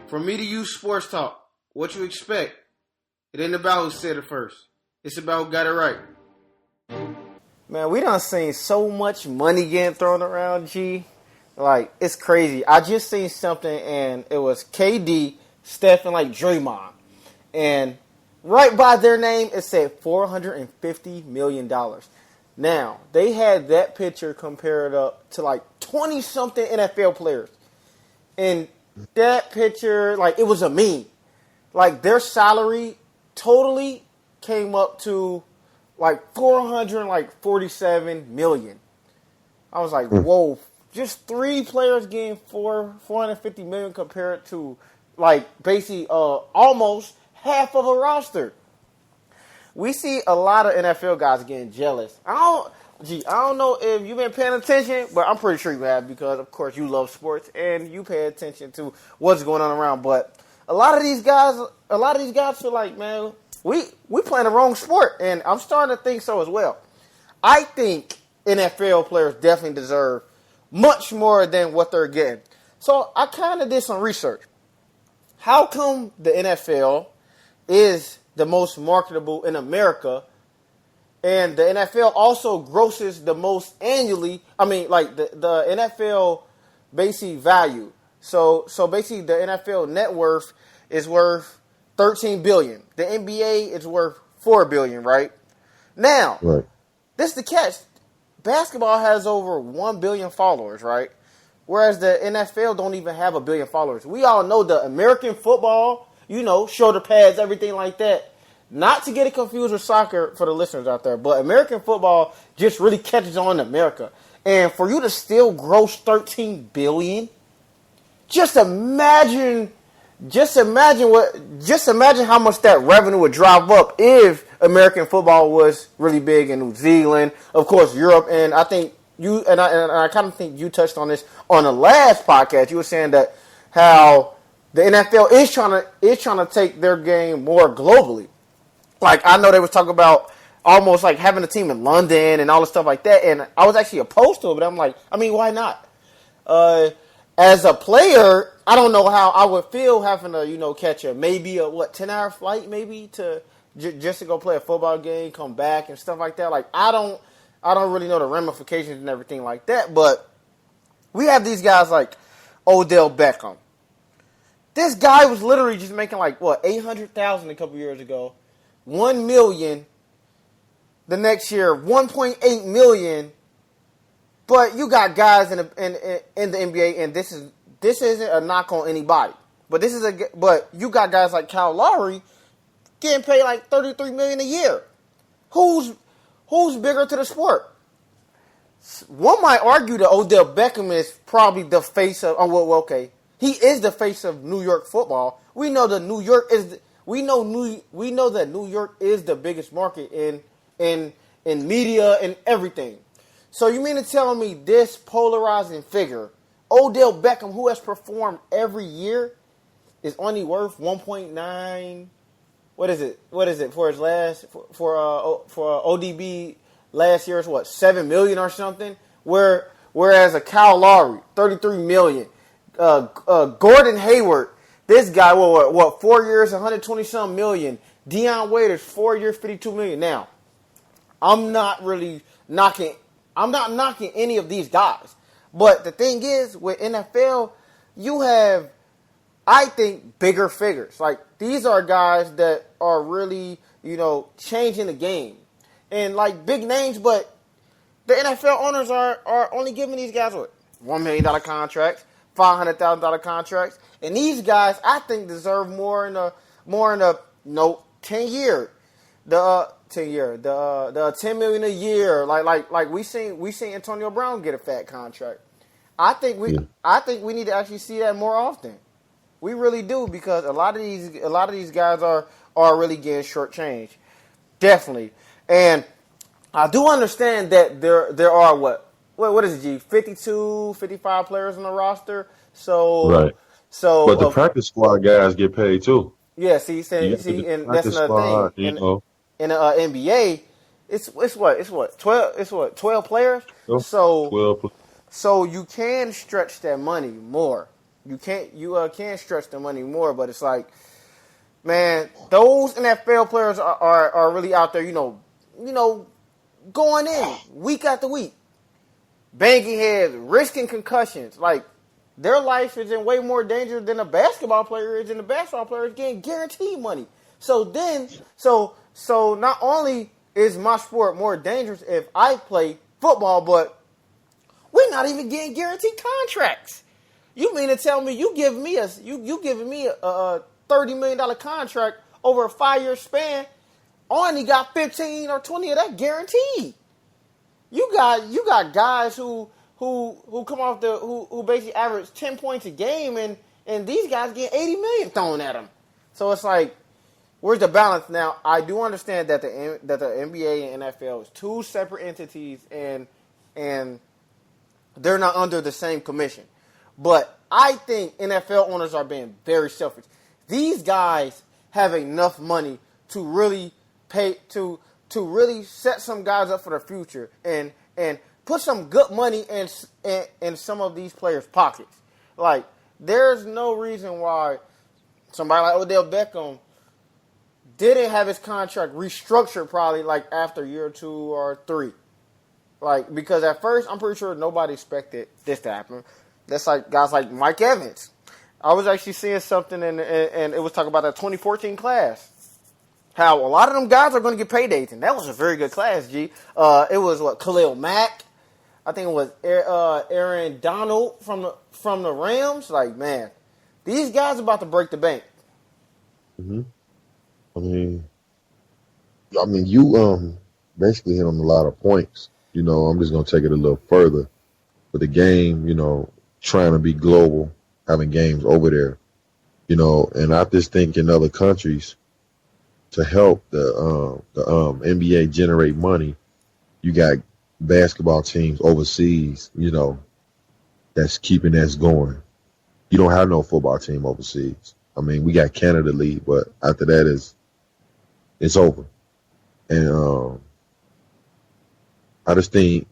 For me to use sports talk, what you expect? It ain't about who said it first. It's about who got it right. Man, we done seen so much money getting thrown around, G. Like, it's crazy. I just seen something, and it was KD, Steph, and, like, Draymond. And right by their name, it said $450 million. Now, they had that picture compared up to, like, 20-something NFL players. And that picture, like, it was a meme. Like, their salary totally came up to, like, $447 million. I was like, whoa. Just 3 players getting $450 million compared to, like, basically almost half of a roster. We see a lot of NFL guys getting jealous. I don't know if you've been paying attention, but I'm pretty sure you have because, of course, you love sports and you pay attention to what's going on around. But a lot of these guys feel like, man, we playing the wrong sport, and I'm starting to think so as well. I think NFL players definitely deserve much more than what they're getting. So I kind of did some research. How come the NFL is the most marketable in America, and the NFL also grosses the most annually? I mean, like the NFL basic value. So basically, the NFL net worth is worth $13 billion. The NBA is worth $4 billion, right? Now, Right. this is the catch. Basketball has over 1 billion followers, right? Whereas the NFL don't even have 1 billion followers. We all know the American football, shoulder pads, everything like that. Not to get it confused with soccer for the listeners out there, but American football just really catches on in America. And for you to still gross $13 billion, just imagine how much that revenue would drive up if American football was really big in New Zealand, of course, Europe, and I think I kind of think you touched on this on the last podcast. You were saying that how the NFL is trying to take their game more globally. Like, I know they was talking about almost like having a team in London and all the stuff like that, and I was actually opposed to it, but I'm like, I mean, why not? As a player, I don't know how I would feel having to, catch a 10-hour flight maybe to just to go play a football game, come back and stuff like that. Like, I don't really know the ramifications and everything like that, but we have these guys like Odell Beckham. This guy was literally just making like $800,000 a couple years ago, $1 million the next year, $1.8 million. But you got guys in the NBA, and this isn't a knock on anybody, but you got guys like Kyle Lowry getting paid like $33 million a year. Who's bigger to the sport? One might argue that Odell Beckham is probably the face of. He is the face of New York football. We know that New York is the biggest market in media and everything. So you mean to tell me this polarizing figure, Odell Beckham, who has performed every year, is only worth 1.9? What is it for his last for ODB last year is $7 million or something? Whereas a Kyle Lowry, $33 million. Gordon Hayward, this guy, 4 years, 120-something million. Deion Waiters, 4 years, $52 million. Now, I'm not knocking any of these guys. But the thing is, with NFL, you have, I think, bigger figures. Like, these are guys that are really, changing the game. And, like, big names, but the NFL owners are only giving these guys, $1 million contracts, $500,000 contracts. And these guys, I think, deserve more in the 10-year. The $10 million a year, like we seen Antonio Brown get a fat contract. I think we need to actually see that more often. We really do, because a lot of these guys are really getting shortchanged, definitely. And I do understand that there are what is it, G? 52, 55 players on the roster. So Right. But the uh, practice squad guys get paid too. yeah. See, You got and the that's practice another squad, thing. In the NBA, it's 12 players. So, So 12. so you can stretch that money more. can't stretch the money more, but it's like, man, those NFL players are really out there, going in week after week, banging heads, risking concussions. Like, their life is in way more danger than a basketball player is, and the basketball player is getting guaranteed money. So not only is my sport more dangerous if I play football, but we're not even getting guaranteed contracts. You mean to tell me you giving me a $30 million contract over a 5-year span? I only got 15 or 20 of that guaranteed. You got guys who come off who basically average 10 points a game, and these guys get 80 million thrown at them. So it's like, where's the balance? Now, I do understand that the NBA and NFL is two separate entities, and they're not under the same commission. But I think NFL owners are being very selfish. These guys have enough money to really really set some guys up for the future and put some good money in some of these players' pockets. Like, there's no reason why somebody like Odell Beckham didn't have his contract restructured probably like after a year or 2 or 3. Like, because at first, I'm pretty sure nobody expected this to happen. That's like guys like Mike Evans. I was actually seeing something and it was talking about that 2014 class. How a lot of them guys are going to get paydays, and that was a very good class, G. It was Khalil Mack. I think it was Aaron Donald from the Rams. Like, man, these guys are about to break the bank. Mm-hmm. I mean, you basically hit on a lot of points. I'm just gonna take it a little further. With the game, trying to be global, having games over there, and I just think in other countries to help the NBA generate money, you got basketball teams overseas, that's keeping us going. You don't have no football team overseas. I mean, we got Canada League, but after that it's over. And I just think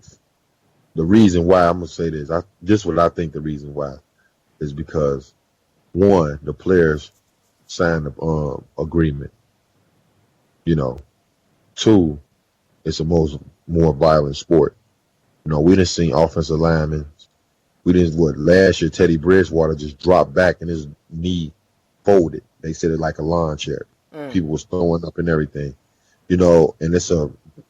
the reason why, I'm gonna say this, what I think the reason why is because, one, the players signed the agreement. Two, it's a more violent sport. We done seen offensive linemen. We didn't, last year Teddy Bridgewater just dropped back and his knee folded. They said it like a lawn chair. People was throwing up and everything. And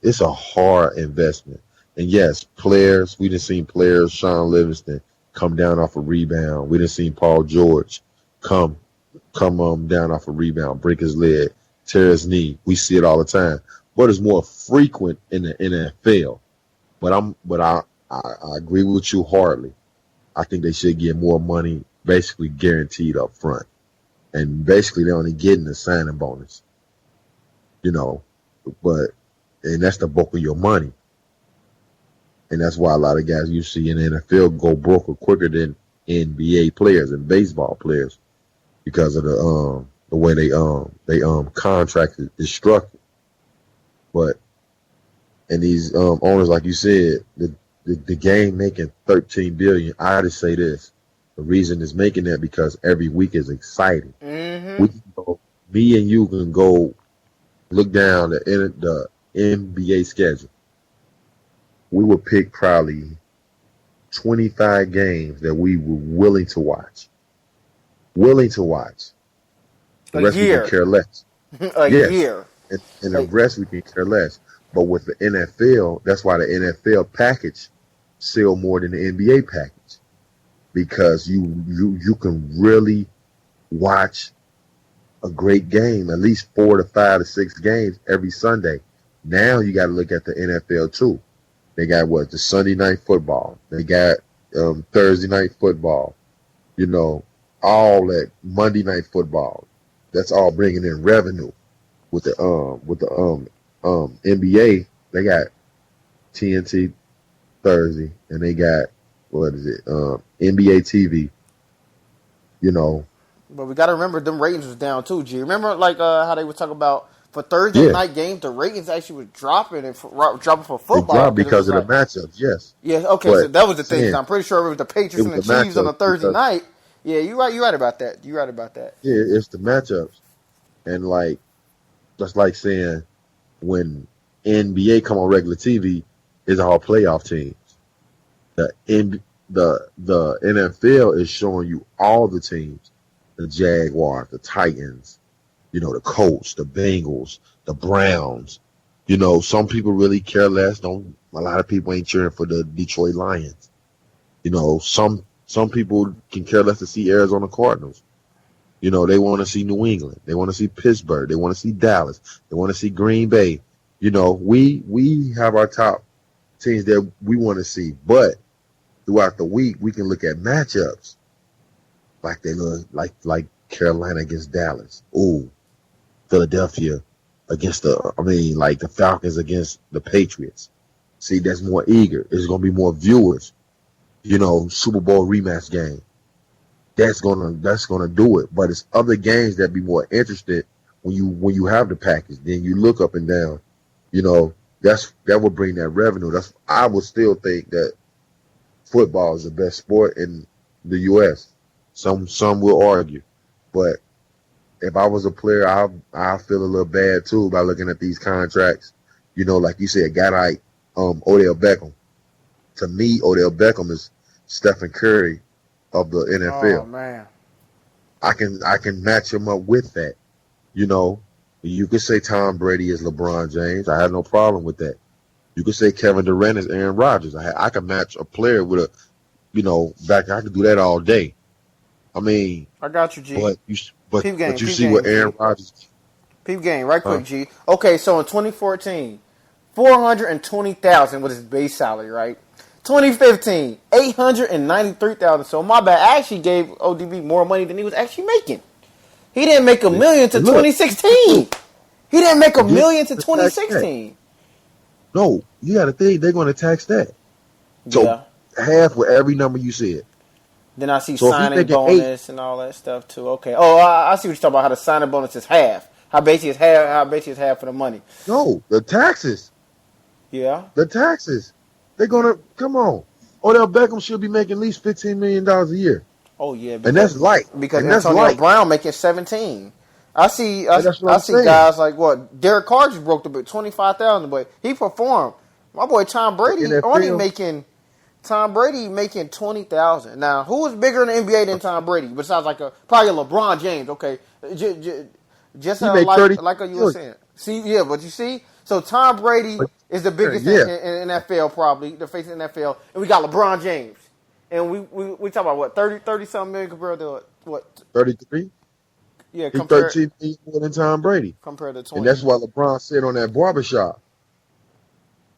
it's a hard investment. And yes, players, we done seen players, Sean Livingston, come down off a rebound. We done seen Paul George come down off a rebound, break his leg, tear his knee. We see it all the time. But it's more frequent in the NFL. But I agree with you hardly. I think they should get more money basically guaranteed up front. And basically they're only getting the signing bonus. And that's the bulk of your money. And that's why a lot of guys you see in the NFL go broke quicker than NBA players and baseball players because of the way they contract is structured. But and these owners, like you said, the game making $13 billion. I just say this: the reason it's making that because every week is exciting. Mm-hmm. Me and you can go look down the NBA schedule. We would pick probably 25 games that we were willing to watch. The rest we can care less. A year. And the rest we can care less. But with the NFL, that's why the NFL package sell more than the NBA package. Because you can really watch a great game, at least 4 to 5 to 6 games every Sunday. Now you got to look at the NFL too. They got the Sunday night football. They got Thursday night football. All that Monday night football. That's all bringing in revenue. With the NBA, they got TNT Thursday, and they got NBA TV. But we got to remember them ratings was down too. G, remember how they would talk about for Thursday night games, the ratings actually was dropping for football. It dropped because of the matchups. Yes. Yeah. Okay. But so that was the thing. I'm pretty sure it was the Patriots and the Chiefs on a Thursday night. Yeah, you're right. You're right about that. You're right about that. Yeah, it's the matchups, and like that's like saying when NBA come on regular TV, it's all playoff teams. The N the NFL is showing you all the teams, the Jaguars, the Titans, the Colts, the Bengals, the Browns. Some people really care less. Don't A lot of people ain't cheering for the Detroit Lions. Some people can care less to see Arizona Cardinals. They want to see New England. They want to see Pittsburgh. They want to see Dallas. They want to see Green Bay. We have our top teams that we want to see, but throughout the week we can look at matchups like they look like Carolina against Dallas. Ooh, Philadelphia against the Falcons against the Patriots. See, that's more eager. It's gonna be more viewers. Super Bowl rematch game. That's gonna do it. But it's other games that be more interested when you have the package. Then you look up and down. That will bring that revenue. I would still think that football is the best sport in the U.S. Some will argue, but if I was a player, I feel a little bad too by looking at these contracts. Like you said, a guy like Odell Beckham. To me, Odell Beckham is Stephen Curry of the NFL. Oh man, I can match him up with that. You could say Tom Brady is LeBron James. I have no problem with that. You could say Kevin Durant is Aaron Rodgers. I can match a player with back. I could do that all day. I mean, I got you, G. But you see what Aaron Rodgers. Peep game, right quick, G. Okay, so in 2014, $420,000 was his base salary, right? 2015, $893,000. So my bad, I actually gave ODB more money than he was actually making. He didn't make $1 million to 2016. He didn't make $1 million to 2016. No, you got to think they're going to tax that. So yeah. Half with every number you said. Then I see signing bonus and all that stuff too. Okay. Oh, I see what you're talking about. How the signing bonus is half. How basically is half. How basically is half for the money. No, the taxes. Yeah. The taxes. They're gonna come on. Odell Beckham should be making at least $15 million a year. Oh yeah, and that's light. Because Antonio Brown making 17. I see guys like what Derek Carr just broke the bit 25,000, but he performed. My boy Tom Brady Tom Brady making 20,000. Now, who is bigger in the NBA than Tom Brady? Besides probably LeBron James. Okay, just like you were saying. See, yeah, but you see, so Tom Brady is the biggest in NFL probably, the face of the NFL, and we got LeBron James, and we talk about what 30 something million compared to what 33. Yeah, he's 13 million more than Tom Brady. Compared to 20. And that's why LeBron said on that barbershop,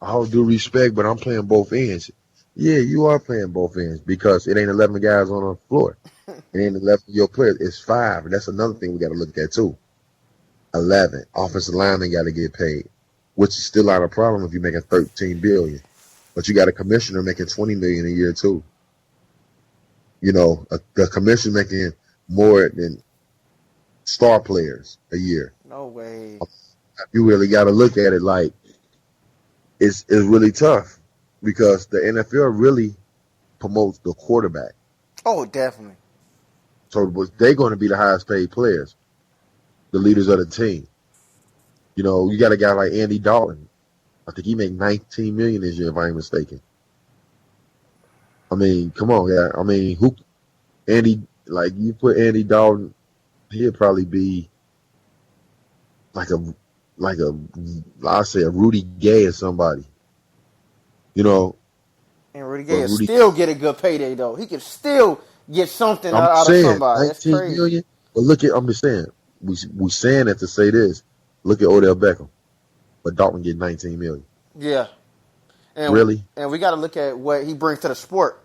all due respect, but I'm playing both ends. Yeah, you are playing both ends because it ain't 11 guys on the floor. It ain't 11 of your players. It's 5. And that's another thing we got to look at, too. 11. Offensive linemen got to get paid, which is still not a problem if you're making $13 billion. But you got a commissioner making $20 million a year, too. The commissioner making more than star players a year. No way. You really got to look at it like it's really tough because the NFL really promotes the quarterback. Oh, definitely. So they're going to be the highest paid players, the leaders of the team. You got a guy like Andy Dalton. I think he made $19 million this year, if I ain't mistaken. I mean, come on, yeah. I mean, you put Andy Dalton, he'd probably be I'd say a Rudy Gay or somebody. And Rudy Gay still get a good payday though. He can still get something out of somebody. That's crazy. Million, but I'm just saying, we saying that to say this. Look at Odell Beckham, but Dalton get $19 million. Yeah, and really, and we got to look at what he brings to the sport.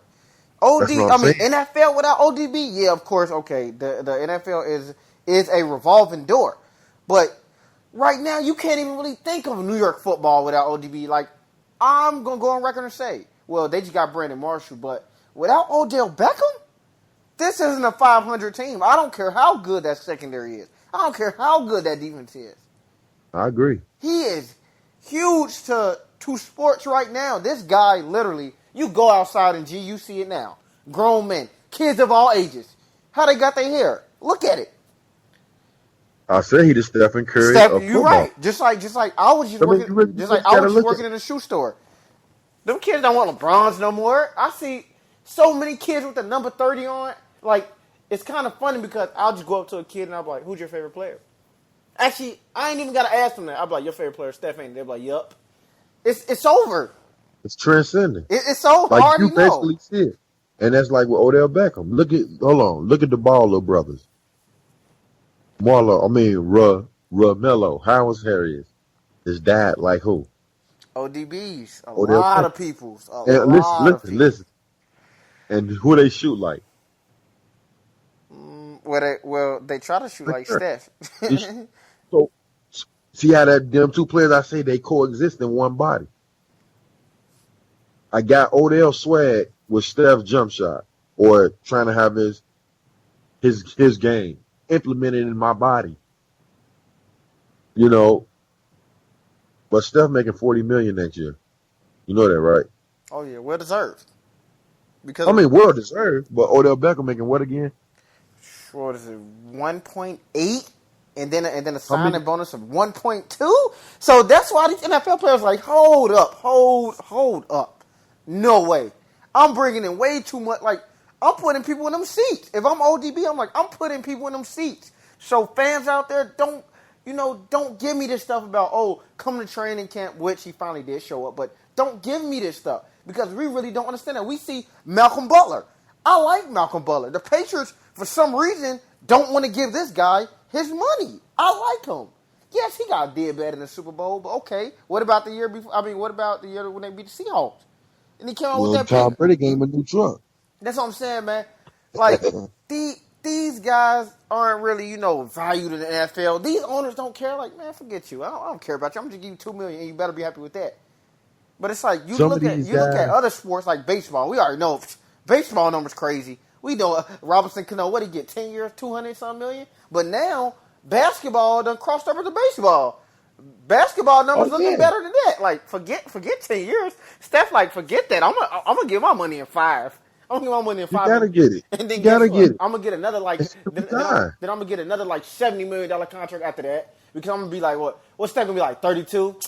NFL without ODB, yeah, of course. Okay, the NFL is a revolving door, but right now you can't even really think of New York football without ODB. Like I'm gonna go on record and say, well, they just got Brandon Marshall, but without Odell Beckham, this isn't a 500 team. I don't care how good that secondary is. I don't care how good that defense is. I agree. He is huge to sports right now. This guy literally, you go outside and you see it now. Grown men, kids of all ages. How they got their hair? Look at it. I said he the Stephen Curry Steph, of you're football. right. Just like I was just I mean, working, you really, just you like really I got to was just look at working it. in a shoe store. Them kids don't want LeBrons no more. I see so many kids with the number 30 on. Like, it's kind of funny because I'll just go up to a kid and I'll be like, "Who's your favorite player?" Actually, I ain't even gotta ask them that. I'll be like, "Your favorite player, Steph?" Ain't they're like, "Yup." It's over. It's transcending. It's so Like hard you to know. basically see it. And that's like with Odell Beckham. Look at the Baller brothers. Melo, Howard Harris. His dad, like who? ODBs, a Odell lot of Beckham. people's, a And listen, lot of listen, people. listen. And who they shoot like? Well, they try to shoot like Steph. So see how that them two players I say they coexist in one body. I got Odell swag with Steph's jump shot or trying to have his game implemented in my body. You know, but Steph making $40 million next year. You know that, right? Oh yeah, well deserved. Because I mean, well deserved, but Odell Beckham making what again? what is it, 1.8, and then a How many? signing bonus of 1.2. So that's why these NFL players are like, hold up, no way. I'm bringing in way too much. Like I'm putting people in them seats. If I'm ODB, I'm like I'm putting people in them seats. So fans out there, don't give me this stuff about come to training camp, which he finally did show up, but don't give me this stuff because we really don't understand that. We see Malcolm Butler. I like Malcolm Butler. The Patriots, for some reason, don't want to give this guy his money. I like him. Yes, he got dead bad in the Super Bowl, but okay. What about the year before? I mean, what about the year when they beat the Seahawks? And he came out with Well, that Tom pick. Brady gave him a new truck. That's what I'm saying, man. Like, these guys aren't really, valued in the NFL. These owners don't care. Like, man, forget you. I don't care about you. I'm just giving you $2 million, and you better be happy with that. But it's like you Some of look at these guys, other sports like baseball. We already know baseball numbers crazy. We know Robinson Cano, what he get, 10 years, 200 some million. But now basketball done crossed over to baseball. Basketball numbers oh looking yeah, better than that. Like forget 10 years. Steph like forget that. I'm gonna give my money in 5. I'm gonna give my money in you 5, gotta get it. and then You guess gotta what? get it. I'm gonna get another like It's then, every then, I'm, time. then I'm gonna get another like $70 million contract after that because I'm gonna be like what's Steph gonna be like 32?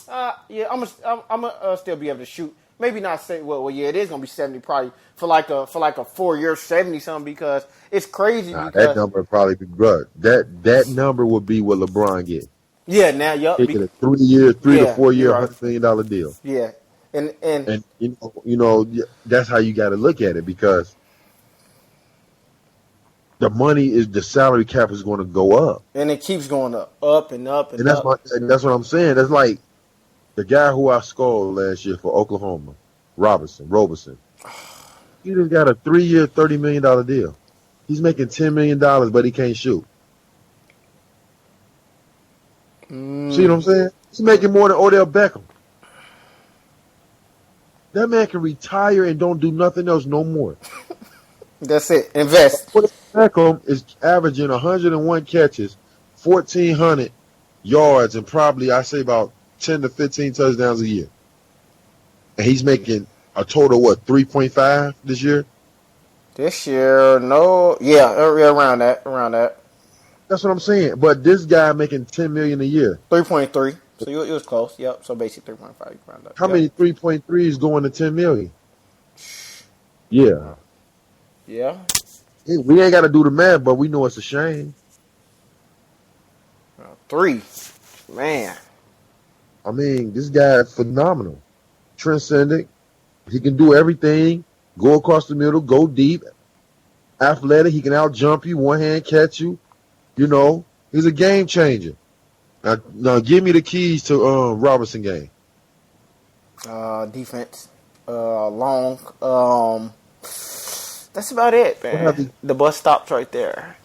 Yeah, I'm gonna still be able to shoot. Maybe not say yeah, it is gonna be 70 probably for like a 4-year 70 something because it's crazy Nah, that because number would probably be good. That number would be what LeBron get. yeah now He get a 3 year, three to yeah 4 year, you're right $100 million deal. yeah and And that's how you got to look at it because the salary cap is going to go up, and it keeps going up and up and and up. that's what I'm saying. That's like the guy who I scored last year for Oklahoma, Roberson. He just got a 3 year, $30 million deal. He's making $10 million, but he can't shoot. See what I'm saying? He's making more than Odell Beckham. That man can retire and don't do nothing else no more. That's it. Invest. Odell Beckham is averaging 101 catches, 1,400 yards, and probably I say about 10 to 15 touchdowns a year. And he's making a total 3.5 this year. This year, no, yeah, around that. That's what I'm saying. But this guy making $10 million a year. 3.3. So it was close. Yep. So basically 3.5. Round up. How Yep. many 3.3s going to 10 million? Yeah. Yeah. We ain't got to do the math, but we know it's a shame. 3. Man. I mean, this guy is phenomenal. Transcendent. He can do everything. Go across the middle, go deep. Athletic. He can out jump you, one hand catch you. He's a game changer. Now give me the keys to Robinson game. Defense. Long. That's about it, man. The bus stops right there.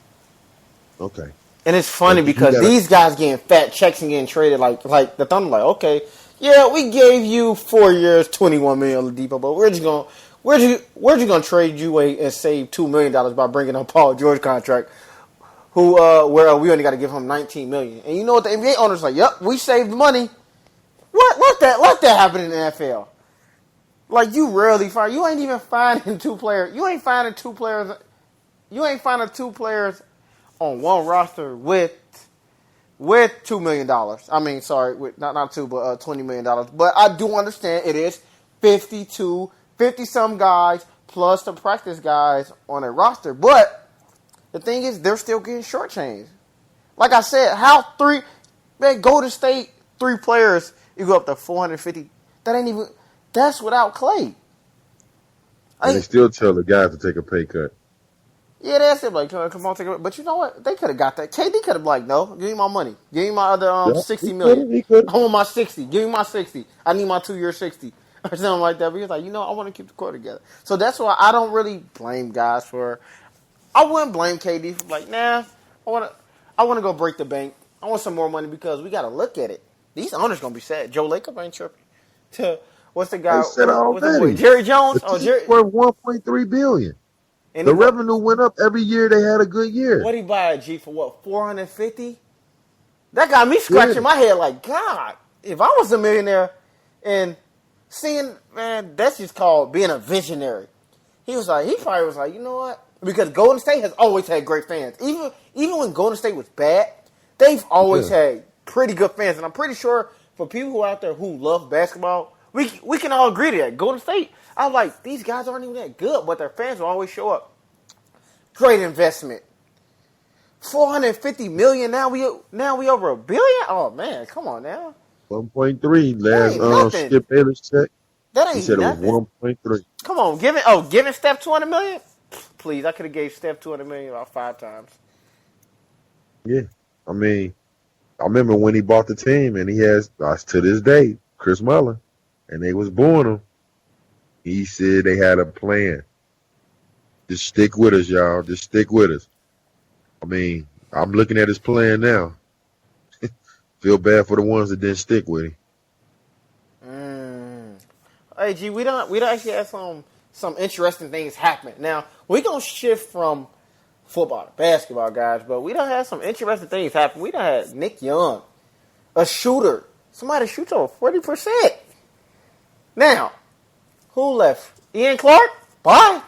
Okay. And it's funny because these guys getting fat checks and getting traded like the Thunder. Like, okay, yeah, we gave you 4 years, $21 million Oladipo, but we're just gonna trade you away and save $2 million by bringing on Paul George contract. Where we only got to give him $19 million. And you know what the NBA owners like? Yep, we saved money. What? Let that happen in the NFL. Like you rarely find. You ain't even finding 2 players. You ain't finding 2 players you ain't finding two players on one roster with $2 million. I mean, sorry, with not two, but $20 million. But I do understand it is 50 some guys plus the practice guys on a roster. But the thing is, they're still getting shortchanged. Like I said, Golden State 3 players, you go up to 450. That's without Clay. And they still tell the guys to take a pay cut. Yeah, that's it. Like, come on, take it. But you know what? They could have got that. KD could have been like, no, give me my money. Give me my other $60 million. He could. I want my 60. Give me my 60. I need my 2-year 60 or something like that. But he was like, I want to keep the core together. So that's why I don't really blame guys for. I wouldn't blame KD for like, nah. I want to go break the bank. I want some more money because we got to look at it. These owners gonna be sad. Joe Lacob ain't tripping. What's the guy? They said what's the boy? already. Jerry Jones. The team's worth $1.3 billion. And the revenue went up every year. They had a good year. What he buy a G for? What, 450? That got me scratching my head like, God, if I was a millionaire and seeing, man, that's just called being a visionary. He probably was like, you know what? Because Golden State has always had great fans. Even when Golden State was bad, they've always had pretty good fans. And I'm pretty sure for people who are out there who love basketball, we can all agree to that. Golden State, I was like, these guys aren't even that good, but their fans will always show up. Great investment. $450 million. Now we over $1 billion. Oh man, come on now. 1.3 last Skip Bayless check. That ain't he said nothing. It was 1.3. Come on, giving Steph $200 million. Please, I could have gave Steph $200 million about 5 times. Yeah, I mean, I remember when he bought the team, and he has to this day Chris Muller, and they was booing him. He said they had a plan. Just stick with us, y'all. Just stick with us. I mean, I'm looking at his plan now. Feel bad for the ones that didn't stick with him. Hey, G, we don't actually have some interesting things happen. Now, we're going to shift from football to basketball, guys, but we don't have some interesting things happen. We don't have Nick Young, a shooter. Somebody shoots over 40%. Now, who left? Ian Clark? Bye.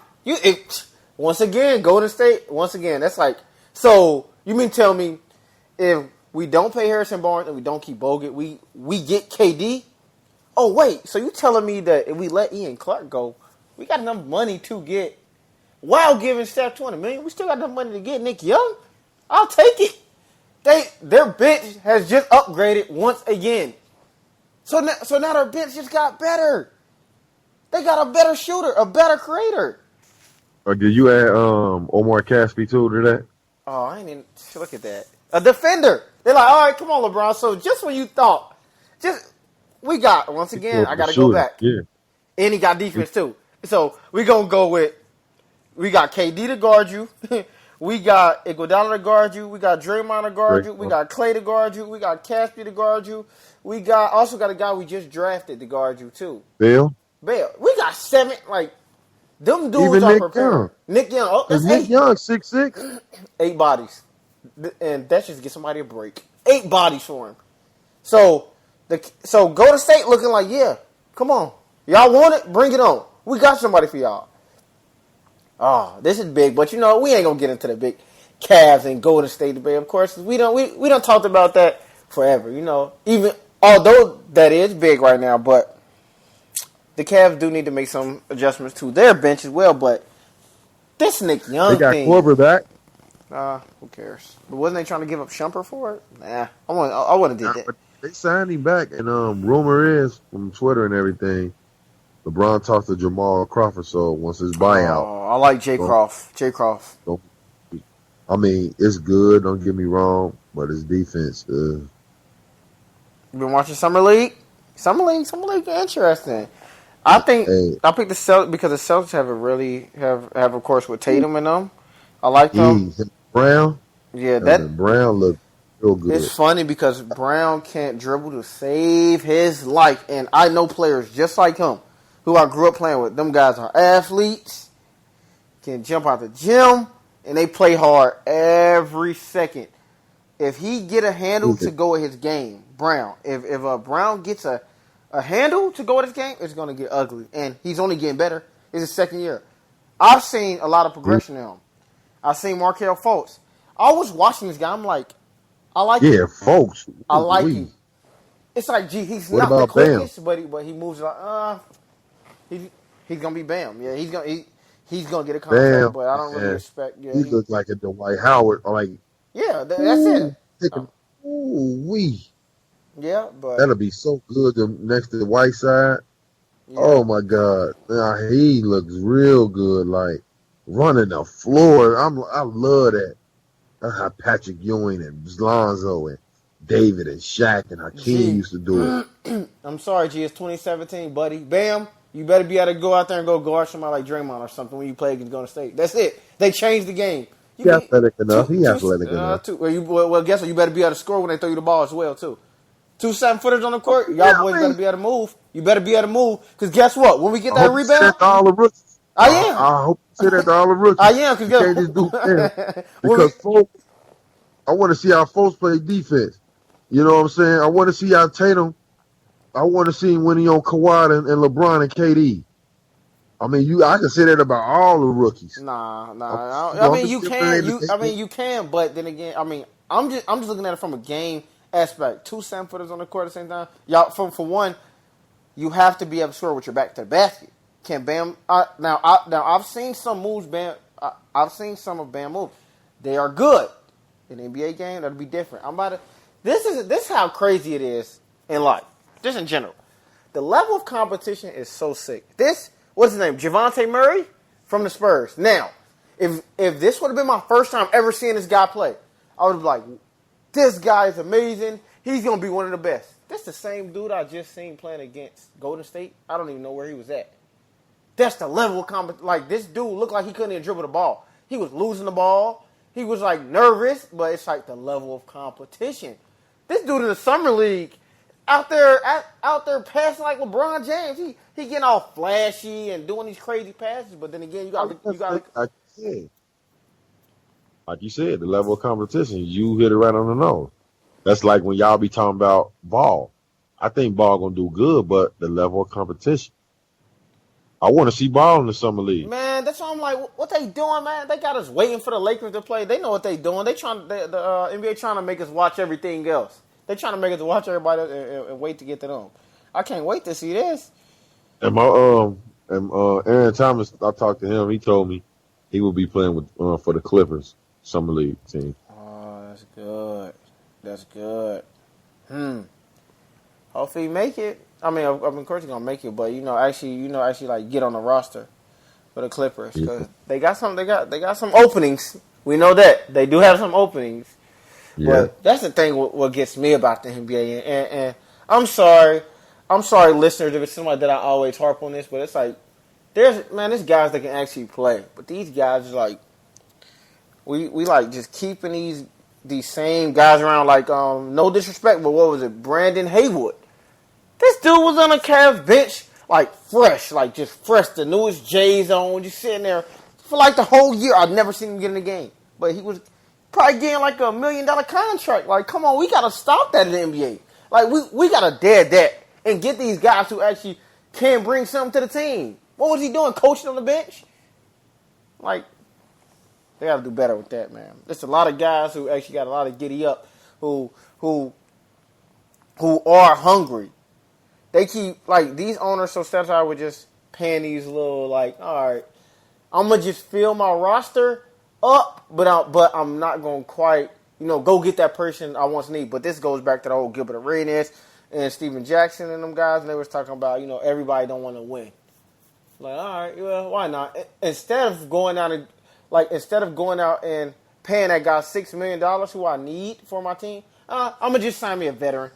Once again, Golden State, that's like, so you mean tell me if we don't pay Harrison Barnes and we don't keep Bogut, we get KD? Oh, wait, so you telling me that if we let Ian Clark go, we got enough money to get, while giving Steph $200 million, we still got enough money to get Nick Young? I'll take it. Their bench has just upgraded once again. So now their bench just got better. They got a better shooter, a better creator. Or did you add Omar Caspi too to that? Oh, I ain't even look at that. A defender. They're like, all right, come on, LeBron. So just when you thought, we got, once again, I got to go back. Yeah. And he got defense too. So we going to go with, we got KD to guard you. We got Iguodala to guard you. We got Draymond to guard you. We got Clay to guard you. We got Caspi to guard you. We also got a guy we just drafted to guard you too. Bale. We got 7, like, them dudes even are Nick prepared. Young. Nick Young. Oh, that's Nick 8. Young, 6'6". 8 bodies. And that should get somebody a break. 8 bodies for him. So Golden State looking like, yeah, come on. Y'all want it? Bring it on. We got somebody for y'all. Oh, this is big, but we ain't gonna get into the big Cavs and Golden State debate. Of course, we don't talked about that forever. Even although that is big right now, but the Cavs do need to make some adjustments to their bench as well. But this Nick Young thing, they got Korver back. Who cares? But wasn't they trying to give up Shumpert for it? Nah, I wouldn't have did that. They signed him back, and rumor is from Twitter and everything, LeBron talked to Jamal Crawford. So once his buyout, I like Jay Croft. I mean, it's good. Don't get me wrong, but his defense. You been watching Summer League? Summer League, interesting. I picked the Celtics because the Celtics have of course with Tatum and them. I like them. Brown. Yeah, Brown looked real good. It's funny because Brown can't dribble to save his life, and I know players just like him who I grew up playing with. Them guys are athletes, can jump out the gym, and they play hard every second. If he get a handle to go with his game, Brown. If Brown gets a handle to go with his game, it's going to get ugly. And he's only getting better. It's his second year. I've seen a lot of progression in him. I seen Markelle Fultz. I was watching this guy. I'm like, I like him. Yeah, folks. I like We. him. It's like, gee, he's What not the about Bam? quickest, but he moves like, he's gonna be Bam. Yeah, he's gonna get a contract, Bam. but I don't really Man, expect. Yeah, he looked like a Dwight Howard. Like, that's it. ooh, wee. Yeah, but That'll be so good next to the Whiteside. yeah, Oh my God, he looks real good. Like running the floor. I love that. That's how Patrick Ewing and Lonzo and David and Shaq and Hakeem G. used to do it. I'm sorry, G. It's 2017, buddy. Bam. You better be able to go out there and go guard somebody like Draymond or something when you play against Golden State. That's it. They changed the game. You He athletic enough. He athletic enough. well, guess what? You better be able to score when they throw you the ball as well, too. 2 7-footers on the court. Y'all Yeah, boys I mean, better be able to move. You better be able to move. Because guess what? When we get I that hope you say rebound, that to all the rookies. I am. I hope you say that to all the rookies. I am. Because You can't just do that. Because folks, I want to see how folks play defense. You know what I'm saying? I want to see how Tatum. I want to see him when he on Kawhi and LeBron and KD. I mean, I can say that about all the rookies. Nah. I'm I mean, you just can. saying You can. But then again, I mean, I'm just looking at it from a game aspect. 2 7-footers on the court at the same time. Y'all, for one, you have to be able to score with your back to the basket. Can Bam? Now I've seen some moves. I've seen some of Bam moves. They are good. In the NBA game, that'll be different. This is how crazy it is in life, just in general. The level of competition is so sick. What's his name? Javante Murray from the Spurs. Now, if this would have been my first time ever seeing this guy play, I would have been like, this guy is amazing. He's going to be one of the best. This the same dude I just seen playing against Golden State. I don't even know where he was at. That's the level of competition. Like, this dude looked like he couldn't even dribble the ball. He was losing the ball. He was, like, nervous, but it's like the level of competition. This dude in the summer league out there passing like LeBron James. He getting all flashy and doing these crazy passes, but then again, you got like you said, the level of competition, you hit it right on the nose. That's like when y'all be talking about ball. I think ball gonna do good, but the level of competition. I want to see ball in the summer league. Man, that's why I'm like, what they doing, man? They got us waiting for the Lakers to play. They know what they doing. The NBA trying to make us watch everything else. They trying to make us watch everybody and wait to get to them. I can't wait to see this. And Aaron Thomas, I talked to him. He told me he will be playing with for the Clippers summer league team. Oh, that's good. That's good. Hopefully, he make it. I mean, of course, he's gonna make it, but actually, like get on the roster for the Clippers because they got some openings. We know that they do have some openings. Yeah. But that's the thing. What gets me about the NBA, and I'm sorry, listeners, if it's somebody that I always harp on this, but it's like there's guys that can actually play, but these guys is like we like just keeping these same guys around. Like no disrespect, but what was it, Brandon Haywood? This dude was on a Cavs bench, like fresh, the newest J's on, just sitting there for like the whole year. I've never seen him get in a game, but he was probably getting like $1 million contract. Like, come on, we gotta stop that in the NBA. Like, we gotta dead that and get these guys who actually can bring something to the team. What was he doing, coaching on the bench? Like, they gotta do better with that, man. There's a lot of guys who actually got a lot of giddy up, who are hungry. They keep, like, these owners so satisfied with just paying these little, like, all right, I'm going to just fill my roster up, but I'm not going to quite, go get that person I once need. But this goes back to the whole Gilbert Arenas and Steven Jackson and them guys, and they was talking about, everybody don't want to win. Like, all right, well, why not? Instead of going out and paying that guy $6 million who I need for my team, I'm going to just sign me a veteran.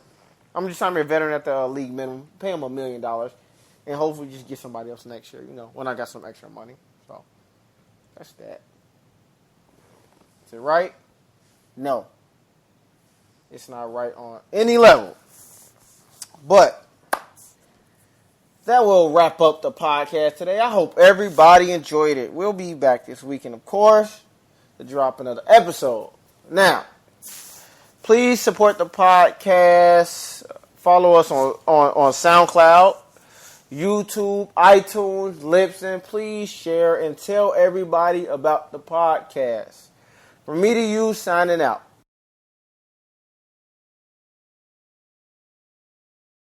I'm just signing a veteran at the league minimum, pay him $1 million, and hopefully just get somebody else next year, when I got some extra money. So, that's that. Is it right? No. It's not right on any level. But that will wrap up the podcast today. I hope everybody enjoyed it. We'll be back this weekend, of course, to drop another episode. Now, please support the podcast. Follow us on SoundCloud. YouTube, iTunes, Lipson. Please share and tell everybody about the podcast. From me to you, signing out.